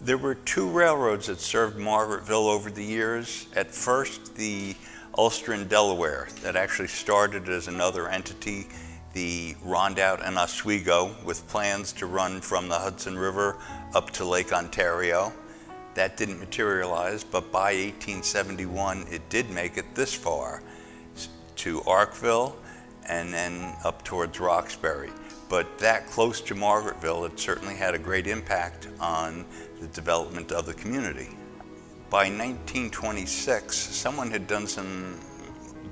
There were two railroads that served Margaretville over the years. At first, the Ulster and Delaware, that actually started as another entity, the Rondout and Oswego, with plans to run from the Hudson River up to Lake Ontario. That didn't materialize, but by 1871, it did make it this far, to Arkville and then up towards Roxbury. But that close to Margaretville, it certainly had a great impact on the development of the community. By 1926, someone had done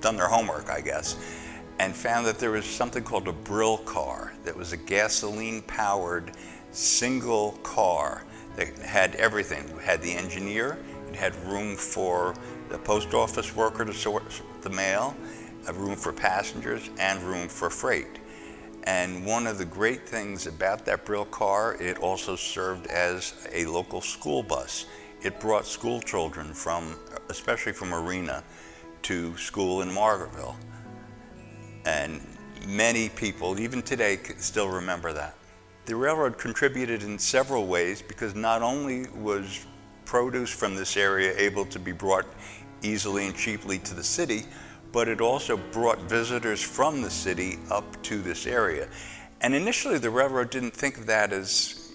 their homework, I guess, and found that there was something called a Brill car that was a gasoline-powered single car that had everything. It had the engineer, it had room for the post office worker to sort the mail, a room for passengers, and room for freight. And one of the great things about that Brill car, it also served as a local school bus. It brought school children especially from Arena, to school in Margaretville. And many people, even today, still remember that. The railroad contributed in several ways because not only was produce from this area able to be brought easily and cheaply to the city, but it also brought visitors from the city up to this area. And initially the railroad didn't think of that as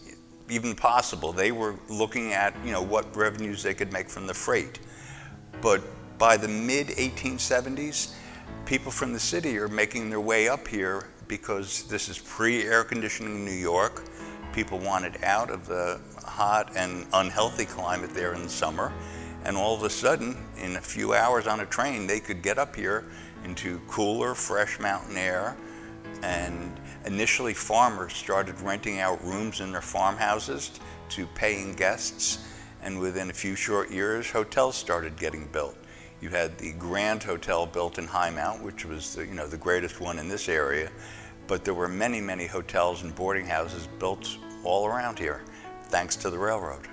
even possible. They were looking at, what revenues they could make from the freight. But by the mid-1870s, people from the city are making their way up here because this is pre-air conditioning New York. People wanted out of the hot and unhealthy climate there in the summer. And all of a sudden, in a few hours on a train, they could get up here into cooler, fresh mountain air. And initially, farmers started renting out rooms in their farmhouses to paying guests. And within a few short years, hotels started getting built. You had the Grand Hotel built in High Mount, which was the greatest one in this area. But there were many, many hotels and boarding houses built all around here, thanks to the railroad.